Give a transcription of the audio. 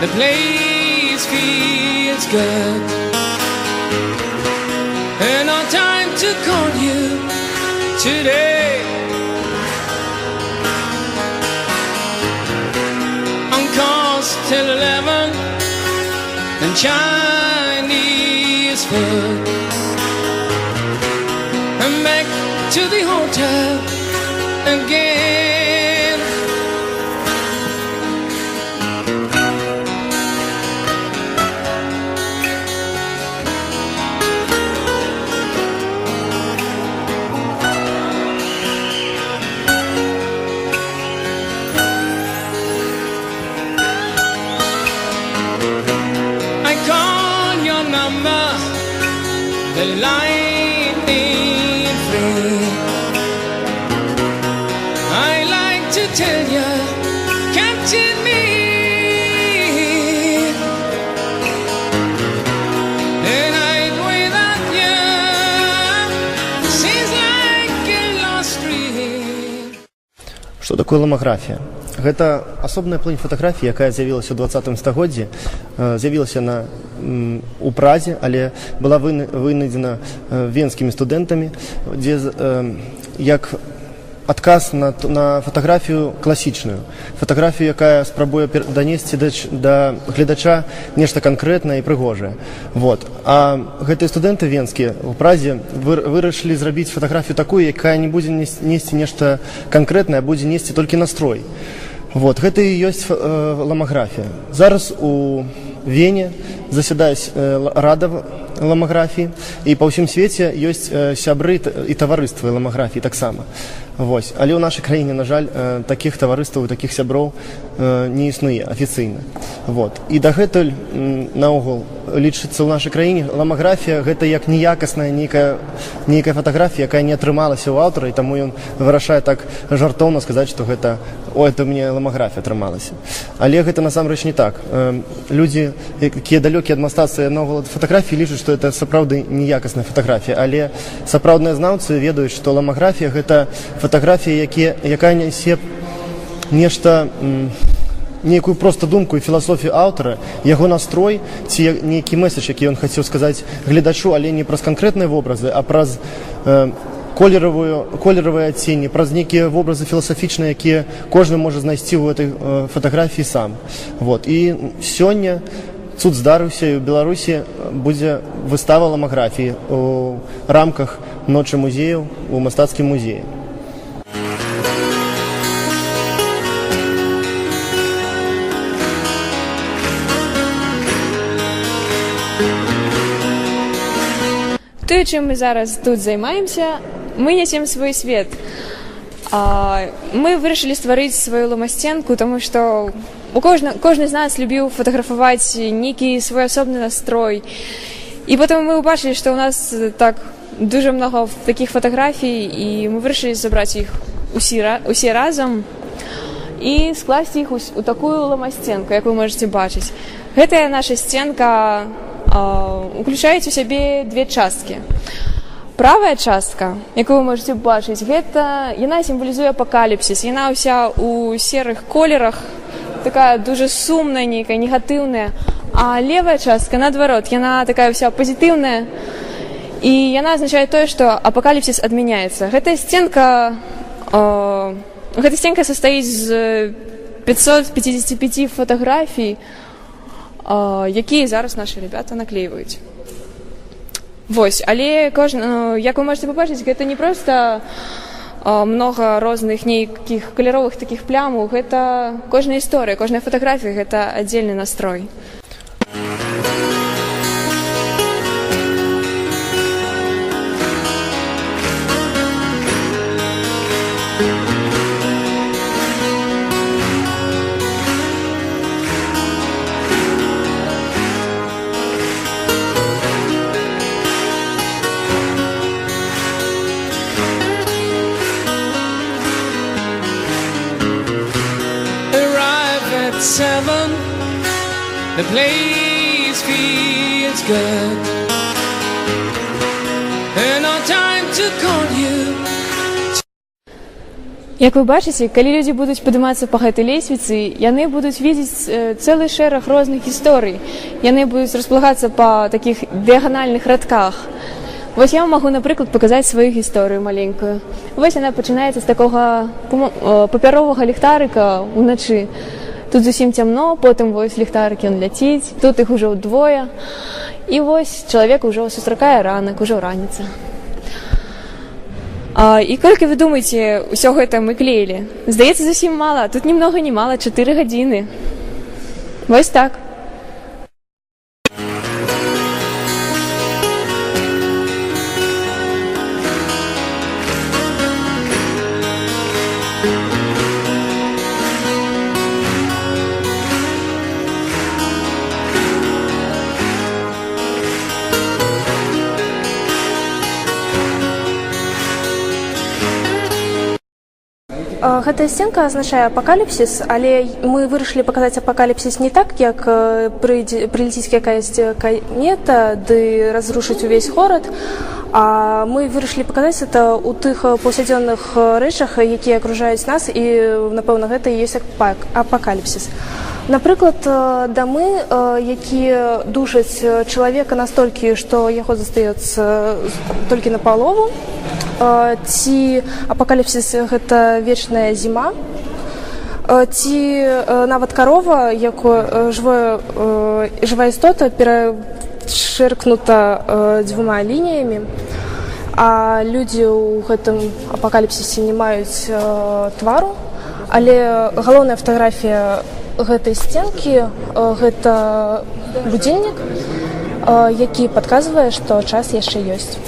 The place feels good, and no time to call you today. On calls till 11 and Chinese food. I'm back to the hotel again. I call your number, the line ain't free. I like to tell you, capture me, the night without you seems like a lost dream. Што такое ламаграфія? Гэта асобная плынь фатаграфіі, якая з'явілася ў 20 стагоддзі, з'явілася у Празе, але была вынайдзена венскімі студэнтамі, дзе як адказ на фатаграфію класічную, фатаграфію, якая спрабуе данесці да гледача нешта канкрэтнае і прыгожае. Вот. А гэтыя студэнты венскія ў Празе вырашылі зрабіць фатаграфію такую, якая не будзе несці нешта канкрэтнае, а будзе несці толькі настрой. Вот. Гэта і ёсць ламаграфія. Зараз у Вене засядае рада ламаграфіі, і па ўсім свеце ёсць сябры і таварыствы ламаграфіі таксама. Вось. Але ў нашай краіне, на жаль, такіх таварыстваў і такіх сяброў не існуе афіцыйна. Вот. І дагэтуль наогул лічыцца ў нашай краіне ламаграфія гэта як неякасная нейкая фатаграфія, якая не атрымалася ў аўтара, і таму ён вырашае так жартоўна сказаць, што гэта это мне ламаграфія атрымалася. Але гэта насамрэч не так. Людзі, якія далёкія ад мастацтва і наогул ад фатаграфіі, лічаць, што гэта сапраўды неякасная фатаграфія, але сапраўдныя знаўцы ведаюць, што ламаграфія гэта фатаграфія, якая нясе нешта, нейкую проста думку і філасофію аўтара, яго настрой ці нейкі месседж, які ён хацеў сказаць гледачу, але не праз канкрэтныя вобразы, а праз колеравыя адценні, праз нейкія вобразы філасафічныя, якія кожны можа знайсці ў гэтай фатаграфіі сам. Вот. І сёння цуд здарыўся, і ў Беларусі будзе выстава ламаграфіі ў рамках ночы музеяў у мастацкім музеі. Тое, чым мы зараз тут займаемся, мы нясем свой свет. Мы вырашылі стварыць сваю ламасценку, таму што кожны з нас любіў фатаграфаваць нейкі свой асобны настрой. І потым мы ўбачылі, што ў нас так дуже многа такіх фатаграфій, і мы вырашылі забраць іх усе разам і скласці іх у такую ламасценку, як вы можаце бачыць. Гэтая наша сценка уключаюць у сябе две часткі. Правая частка, якую вы можаце бачыць, яна сімвалізуе апакаліпсіс. Яна ўся у серых колерах, такая дуже сумная, нейкая, негатыўная. А левая частка, наадварот, яна такая ўся пазітыўная. І яна азначае тое, што апакаліпсіс адмяняецца. Гэтая сценка састаіць з 555 фатаграфій, якія зараз нашы ребята наклейваюць. Вось, але, як вы можаце пабачыць, гэта не проста многа розных нейкіх каляровых такіх плямаў, гэта кожная гісторыя, кожная фатаграфія, гэта аддзельны настрой. Seven, the place feels good, and no time to call you. Як вы бачыце, калі людзі будуць падымацца па гэтай лесвіцы, яны будуць видзець цэлы шэраг розных гісторый. Яны будуць расплагацца па такіх дыяганальных радках. Вось я вам магу, напрыклад, паказаць сваю гісторыю маленькую. Вось яна пачынаецца з такога папяровага ліхтарыка ўначы. Тут зусім цямно, потым вось ліхтарык ён ляціць, тут іх ужо ўдвое. І вось чалавек ужо сустракае ранак, ужо раніца. І колькі вы думаеце, усё гэта мы клеілі? Здаецца, зусім мала. Тут ні многа ні мала, 4 гадзіны. Вось так. Гэтая сценка азначае апакаліпсіс, але мы вырашылі паказаць апакаліпсіс не так, як прылеціць якаясь камета ды разрушыць увесь горад, а мы вырашылі паказаць это ў тых паўсядзённых рэчах, якія акружаюць нас, і, напэўна, гэта і ёсць апакаліпсіс. Напрыклад, дамы, якія душаць чалавека настолькі, што яго застаецца толькі на палову, ці апакаліпсіс – гэта вечная зіма, ці нават карова, як жывая істота, перачэркнута 2 лініямі, а людзі ў гэтым апакаліпсісе не маюць твару, але галоўная фатаграфія гэтай сценкі – гэта будзільнік, які падказвае, што час яшчэ ёсць.